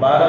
12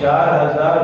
4000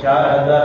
4000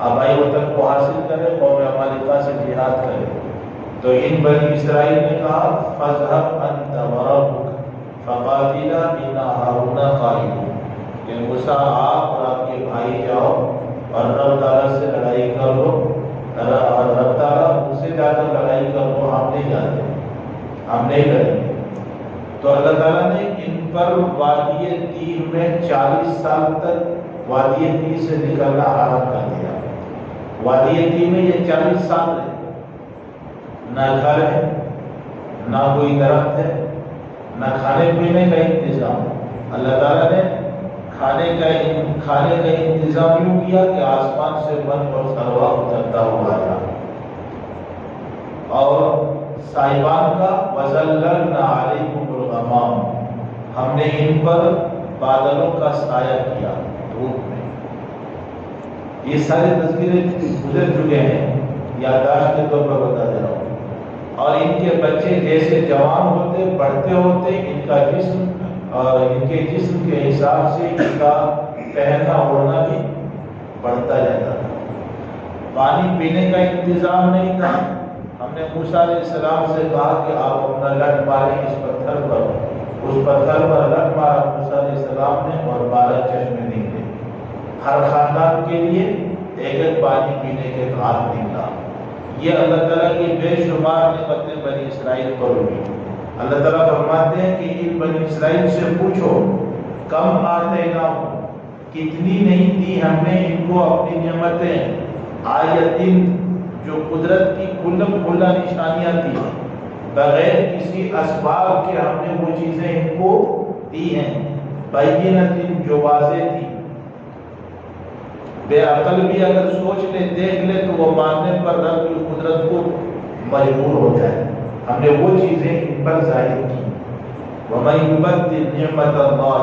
آبائی وطن کو حاصل کرے، قوم عمالقہ سے جہاد کرے۔ تو ان بنی اسرائیل نے کہا فَاذْهَبْ أَنْتَ وَرَبُّكَ فَقَاتِلَا إِنَّا هَاهُنَا قَاعِدُونَ، کہ موسیٰ آپ اور آپ کے بھائی جاؤ اور رب تعالیٰ سے لڑائی کر لو، اور رب تعالیٰ ان سے جا کر لڑائی کر لو، ہم نہیں جاتے، ہم نہیں لڑیں گے۔ تو اللہ تعالیٰ نے ان پر وادی تیر میں 40 سال تک وادی تیر سے نکلنا حرام کر دیا۔ وادی تیر میں یہ 40 سال رہے، نہ گھر ہے، نہ کوئی درخت ہے، نہ کھانے پینے کا انتظام۔ اللہ تعالیٰ نے کھانے کا انتظام یوں کیا کہ آسمان سے من اور سلوا اترتا ہوا تھا، اور سائبان کا وَظَلَّلْنَا عَلَيْكُمُ الْغَمَامَ، ہم نے ان پر بادلوں کا سایہ کیا دھوپ میں۔ یہ سارے تذکرے گزر چکے ہیں، یادداشت کے طور پر بتا دے رہا ہوں۔ اور ان کے بچے جیسے جوان ہوتے بڑھتے ہوتے ان کا جسم اور ان کے جسم کے حساب سے ان کا پہننا اوڑھنا بھی بڑھتا جاتا تھا۔ پانی پینے کا انتظام نہیں تھا۔ ہم نے موسیٰ علیہ السلام سے کہا کہ آپ اپنا لٹ ماریں اس پتھر پر، اس پتھر پر لٹ مارا موسیٰ علیہ السلام نے اور 12 چشمے نکلے۔ ہر خاندان کے لیے ایک ایک پانی پینے کے ہاتھ نکلا۔ یہ اللہ تعالیٰ کی بے شمار نعمتیں بنی اسرائیل پر ہوئی۔ اللہ تعالیٰ فرماتے ہیں کہ ان بنی اسرائیل سے پوچھو کم آتیناہم، کتنی نہیں دی ہم نے ان کو اپنی نعمتیں، آیتن جو قدرت کی کھلا نشانیاں تھی، بغیر کسی اسباب کے ہم نے وہ چیزیں ان کو دی ہیں، بینۃ جو واضح تھی۔ بے عقل بھی اگر سوچ لے دیکھ لے تو وہ ماننے پر رب کی قدرت کو مجبور ہو جائے۔ ہم نے وہ چیزیں ان پر ظاہر کی۔ وَمَن يُبَدِّلْ نِعْمَتَ اللَّهِ،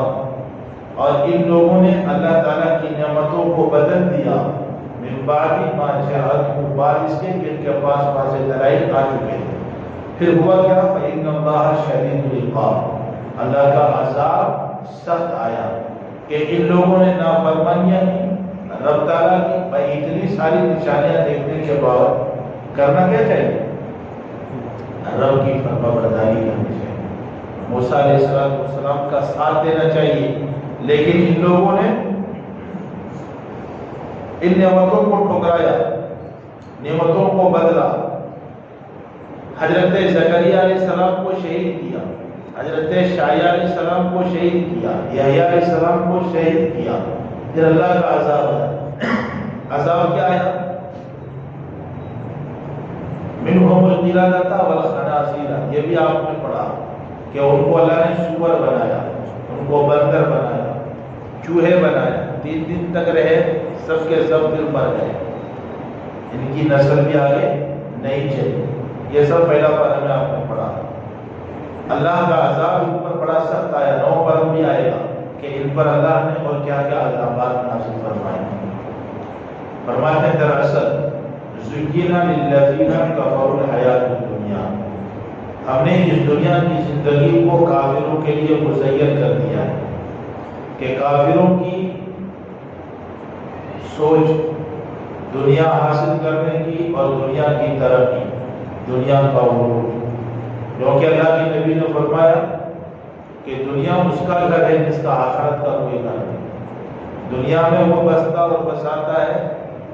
اور ان لوگوں نے اللہ تعالیٰ کی نعمتوں کو بدل دیا، من بعد ما جاءتهم، بعد اس کے کہ ان کے پاس واضح دلائل آ چکے تھے۔ پھر ہوا کیا؟ فَإِنَّ اللَّهَ شَدِيدُ الْعِقَابِ، اللہ کا عذاب سخت آیا کہ ان لوگوں نے نافرمانیاں کی رب تعالیٰ کی۔ بھائی اتنی ساری نشانیاں دیکھنے کے بعد کرنا کیا چاہیے؟ رب کی فرمانبرداری کرنی چاہیے، موسیٰ علیہ السلام کا ساتھ دینا چاہیے۔ لیکن ان لوگوں نے ان نعمتوں کو ٹھکرایا، نعمتوں کو بدلا۔ حضرت زکریا علیہ السلام کو شہید کیا، حضرت شعیہ علیہ السلام کو شہید کیا، یحییٰ علیہ السلام کو شہید کیا۔ پھر اللہ کا عذاب آیا۔ عذاب کیا آیا؟ منہم القردۃ والخنازیر، یہ بھی آپ نے پڑھا کہ ان کو اللہ نے سور بنایا، ان کو بندر بنایا، چوہے بنایا، 3 دن تک رہے، سب کے سب دل مر گئے، ان کی نسل بھی آگے نہیں چلی۔ یہ سب پہلا پارہ میں آپ نے پڑھا۔ اللہ کا عذاب ان پر بڑا سخت آیا، 9 پر بھی آئے گا کہ ان پر اللہ نے اور کیا کیا عذابات نازل فرمائے۔ فرماتے ہیں دراصل زُيِّنَ لِلَّذِينَ كَفَرُوا الْحَيَاةُ الدُّنْيَا، ہم نے اس دنیا کی زندگی کو کافروں کے لیے مزین کر دیا ہے کہ کافروں کی سوچ دنیا حاصل کرنے کی اور دنیا کی ترقی، دنیا کا عروج، کیونکہ اللہ کے نبی نے فرمایا کہ دنیا اس کا گھر ہے جس کا آخرت کا کوئی گھر نہیں۔ دنیا میں وہ بستا اور بساتا ہے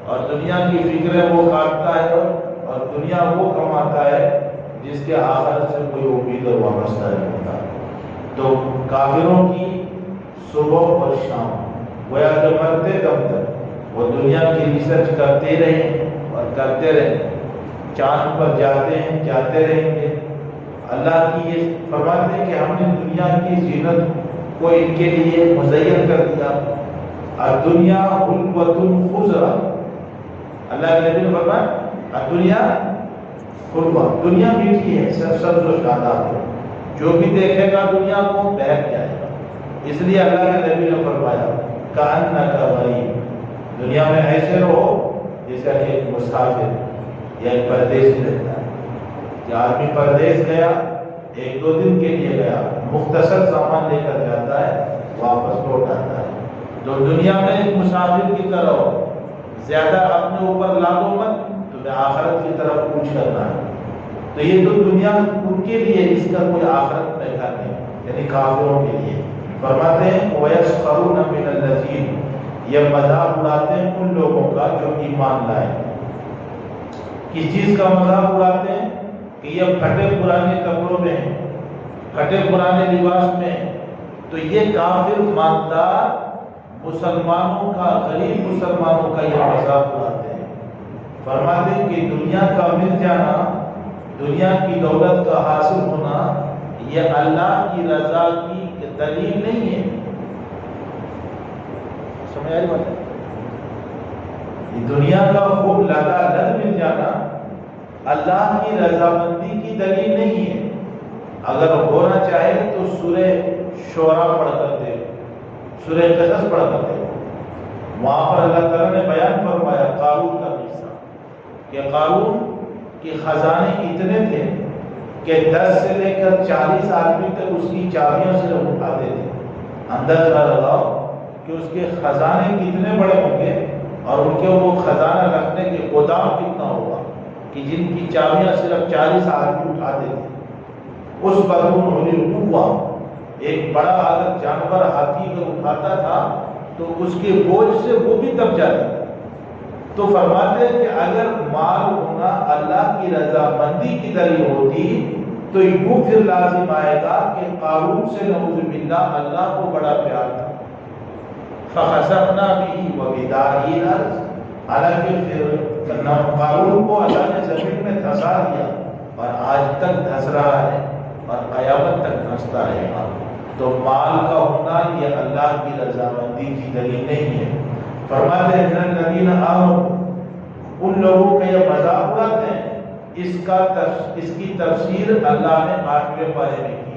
اور دنیا کی فکریں وہ کاٹتا ہے اور دنیا وہ کماتا ہے جس کے آخرت سے کوئی امید اور وابستہ نہیں ہوتا۔ تو کافروں کی صبح اور شام گویا کہ مرتے دم تک وہ دنیا کی ریسرچ کرتے رہیں اور کرتے رہیں، چاند پر جاتے ہیں، جاتے رہیں گے۔ اللہ کی یہ فرماتے ہیں کہ ہم نے دنیا کی زینت کو ان کے لیے مزین کر دیا۔ الدنیا حلوۃ خضرا، اللہ کے نبی نے فرمایا الدنیا حلوہ، دنیا میٹھی ہے، سبز و شاداب ہے، جو بھی دیکھے گا دنیا کو بہک جائے گا۔ اس لیے اللہ کے نبی نے فرمایا کأنک غریب، دنیا میں ایسے رہو جیسا کہ ایک مسافر یا ایک پردیسی رہتا ہے۔ کہ آدمی پردیس گیا، 1-2 دن کے لیے گیا، مختصر سامان لے کر جاتا ہے، واپس لوٹ آتا ہے۔ تو دنیا میں ایک مسافر کی طرح ہو، زیادہ اپنے اوپر لادو مت، تمہیں آخرت کی طرف کوچ کرنا ہے۔ تو یہ تو دنیا ان کے لیے، اس کا کوئی آخرت میں گھر نہیں، یعنی کافروں کے لیے۔ فرماتے ہیں وَيَسْخَرُونَ مِنَ الَّذِينَ، یہ مذاق اڑاتے ہیں ان لوگوں کا جو ایمان لائے۔ کس چیز کا مذاق اڑاتے ہیں؟ کہ یہ پھٹے پرانے کپڑوں میں، پھٹے پرانے لباس میں، تو یہ کافر مالدار مسلمانوں کا، غریب مسلمانوں کا یہ مذاق اڑاتے ہیں۔ فرماتے ہیں کہ دنیا کا مل جانا، دنیا کی دولت کا حاصل ہونا، یہ اللہ کی رضا کی دلیل نہیں ہے۔ سمجھ آ رہی بات ہے؟ یہ دنیا کا خوب لگا لگ مل جانا اللہ کی رضامندی کی دلیل نہیں ہے۔ اگر ہونا چاہے تو سورہ شعراء پڑھ کر دے، سورہ قصص پڑھ کر دے، وہاں پر اللہ تعالیٰ نے بیان فرمایا قارون کا قصہ، کہ قارون کے خزانے اتنے تھے کہ 10 سے لے کر 40 آدمی تک اس کی چابیوں سے اٹھاتے تھے۔ اندازہ لگاؤ کہ اس کے خزانے کتنے بڑے ہوں گے اور ان کے وہ خزانہ رکھنے کے گودام کتنا ہوگا کہ جن کی چابیاں صرف 40 آدمی اٹھاتے تھے۔ اس بدون ہونے ہوا ایک بڑا اگر جانور ہاتھی اگر اٹھاتا تھا تو اس کے بوجھ سے وہ بھی دب جاتا تھا۔ تو فرماتے ہیں کہ اگر مال ہونا اللہ کی رضامندی کی دلیل ہوتی تو یوں پھر لازم آئے گا کہ قارون سے نعوذ باللہ اللہ کو بڑا پیار تھا۔ فَخَسَفْنَا بِهِ وَبِدَارِهِ الْأَرْضَ، حالانکہ پھر قارون کو اللہ نے زمین میں دھسا دیا اور آج تک دھس رہا ہے اور قیامت تک دھستا رہے گا۔ تو مال کا ہونا یہ اللہ کی رضامندی کی دلیل نہیں ہے۔ فرماتے ہیں الذین آمنوا، ان لوگوں کا یہ مذاق اڑاتے ہیں، اس کی تفسیر اللہ نے 8ویں پارے میں کی۔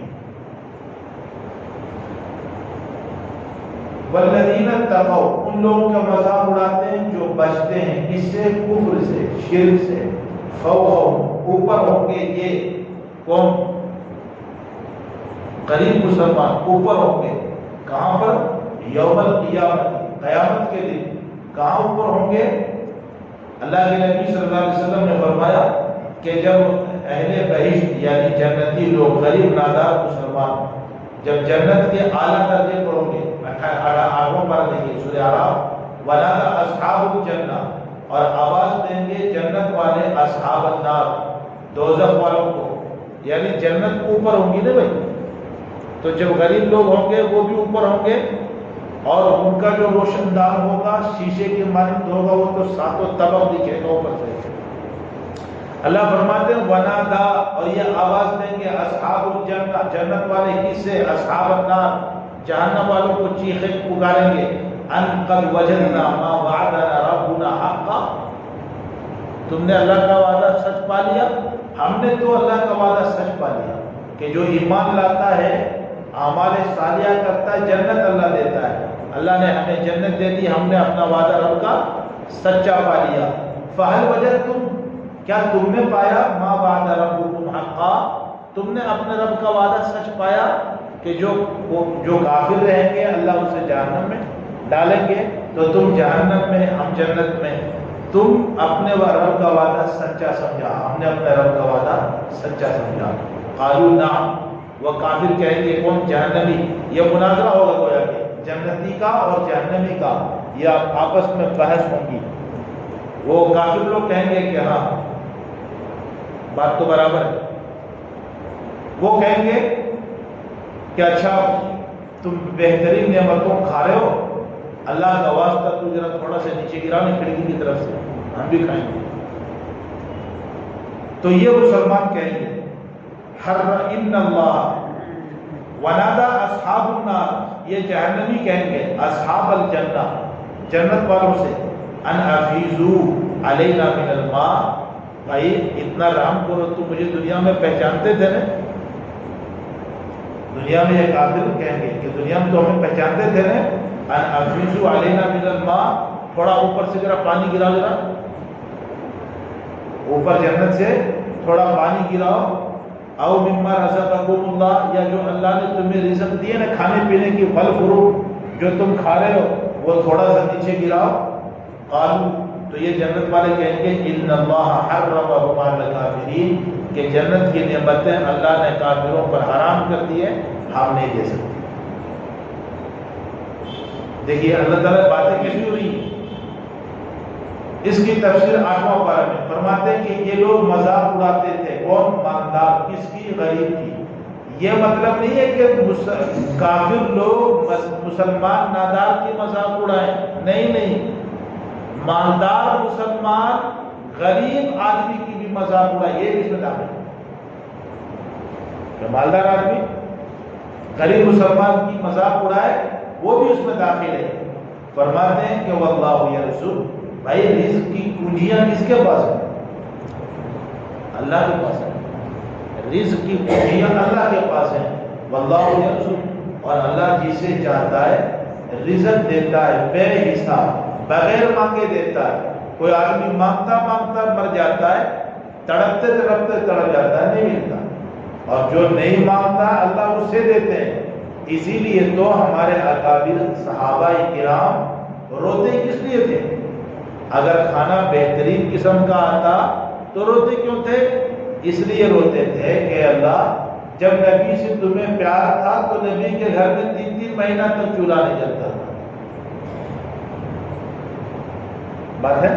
والذین اتقوا، ان لوگوں کا مذاق اڑاتے ہیں جو بچتے ہیں اس سے، کفر سے، شرک سے، فوقہم، اوپر ہوں گے یہ کون؟ غریب مسلمان اوپر ہوں گے، کہاں پر؟ یوم القیامت، قیامت کے دن۔ کہاں اوپر ہوں گے؟ اللہ کے نبی صلی اللہ علیہ وسلم نے فرمایا کہ جب اہل بہشت یعنی جنتی لوگ، غریب نادار مسلمان جب جنت کے اعلیٰ درجے پر ہوں گے، 8واں پارہ دیکھیے سورہ اعراف، ونادى اصحاب الجنہ، اور آواز دیں گے جنت والے اصحاب النار، دوزخ والوں کو، یعنی جنت اوپر ہوں گی نا بھائی، تو جب غریب لوگ ہوں گے وہ بھی اوپر ہوں گے اور ان کا جو روشن دان ہوگا شیشے کے مانند ہوگا، وہ تو 7 طبق دکھے گا اوپر سے۔ اللہ فرماتے ہیں ونادا، اور یہ آواز دیں گے اصحاب الجنہ، جنت والے کسے؟ اصحاب النار، جہنم والوں کو چیخے پکاریں گے، ان قد وجدنا ما وعدنا ربنا حقا، تم نے اللہ کا وعدہ سچ پا لیا؟ ہم نے تو اللہ کا وعدہ سچ پا لیا کہ جو ایمان لاتا ہے، اعمال صالحہ کرتا ہے، جنت اللہ دیتا ہے۔ اللہ نے ہمیں جنت دے دی، ہم نے اپنا وعدہ رب کا سچا پا لیا۔ فہل وجدتم، کیا تم نے پایا؟ ما وعد ربکم حقا، تم نے اپنے رب کا وعدہ سچ پایا کہ جو کافر رہیں گے اللہ اسے جہنم میں ڈالیں گے، تو تم جہنم میں، ہم جنت میں، تم اپنے رب کا وعدہ سچا سمجھا، ہم نے اپنے رب کا وعدہ سچا سمجھا۔ قالوا نعم، وہ کافر کہیں گے، کون؟ جہنمی، یہ مناظرہ ہوگا گویا کہ جنتی کا اور جہنمی کا، یہ آپس میں بحث ہوں گی۔ وہ کافر لوگ کہیں گے کہ ہاں بات تو برابر ہے، وہ کہیں گے کہ اچھا تم بہترین نعمتوں کھا رہے ہو، اللہ کا واسطہ تو ذرا تھوڑا سا نیچے گرانے کھڑکی کی طرف سے، ہم بھی کھائیں گے۔ تو یہ مسلمان کہیں گے ان اللہ ونادى اصحاب النار، یہ جہنمی کہیں گے اصحاب الجنہ، جنت والوں سے، ان افیضوا علینا من الماء، بھائی اتنا رحم کرو، تم مجھے دنیا میں پہچانتے تھے نا، دنیا میں یہ قاتل کہیں گے کہ دنیا میں تو ہمیں پہچانتے تھے نا، ان افیضوا علینا من الماء، تھوڑا اوپر سے ذرا پانی گرا، ذرا اوپر جنت سے تھوڑا پانی گراؤ، او مما رزقکم اللہ، یا جو اللہ نے تمہیں رزق دیے نا کھانے پینے کی، پھل فروٹ جو تم کھا رہے ہو وہ تھوڑا سا نیچے گراؤ۔ قالوا، تو یہ جنت والے کہیں گے ان اللہ حرمہما علی الکافرین، کہ جنت کی نعمتیں اللہ نے کافروں پر حرام کر دی ہے، ہم نہیں دے سکتے۔ دیکھیے اللہ تعالیٰ باتیں کیسی ہو رہی ہیں۔ اس کی تفسیر 8واں پارہ میں فرماتے ہیں کہ یہ لوگ مذاق اڑاتے تھے، کون؟ مالدار، کس کی؟ غریب کی۔ یہ مطلب نہیں ہے کہ کافر لوگ مسلمان نادار کی مذاق اڑائیں، نہیں، مالدار مسلمان غریب آدمی کی بھی مذاق اڑائے، یہ بھی اس میں داخل ہے کہ مالدار آدمی غریب مسلمان کی مذاق اڑائے، وہ بھی اس میں داخل ہے۔ فرماتے ہیں کہ واللہ یرزق، بھائی رزق کی کنجیاں کس کے پاس ہیں؟ اللہ کے پاس ہے۔ رزق کی کنجیاں اللہ کے پاس ہیں۔ واللہ یرزق، اور اللہ جسے چاہتا ہے رزق دیتا ہے بے حساب، بغیر مانگے دیتا ہے۔ کوئی آدمی مانگتا مر جاتا ہے، تڑپتے تڑپ جاتا ہے، نہیں ملتا۔ اور جو نہیں مانگتا اللہ اس سے دیتے ہیں۔ اسی لیے تو ہمارے اکابر صحابہ کرام روتے کس لیے تھے؟ اگر کھانا بہترین قسم کا آتا تو روتے کیوں تھے؟ اس لیے روتے تھے کہ اللہ جب نبی سے تمہیں پیار تھا تو نبی کے گھر میں 3 مہینہ تک چولہا نہیں جلتا تھا۔ بات ہے،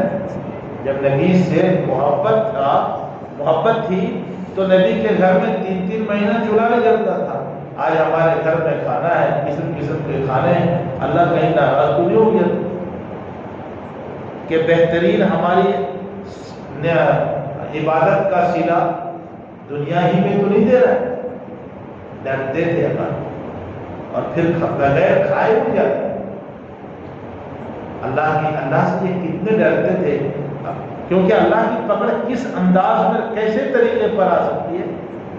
جب نبی سے محبت تھی تو نبی کے گھر میں 3 مہینہ چولہا نہیں جلتا تھا۔ آج ہمارے گھر میں کھانا ہے، قسم کے کھانے ہیں، اللہ کہیں ناراض تو نہیں ہو گیا کہ بہترین ہماری عبادت کا صلہ دنیا ہی میں تو نہیں دے رہا ہے؟ ڈرتے تھے اللہ، اور پھر بغیر کھائے ہو جاتے اللہ سے کتنے ڈرتے تھے، کیونکہ اللہ کی پکڑ کس انداز میں کیسے طریقے پر آ سکتی ہے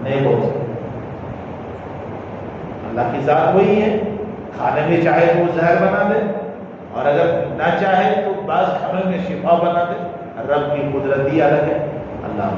نہیں بول سکتے۔ اللہ کی ذات وہی ہے، کھانے میں چاہے تو وہ زہر بنا دے، اور اگر نہ چاہے تو بعض کھانوں میں شفا بنا دے۔ رب کی قدرت ہی الگ ہے۔ اللہ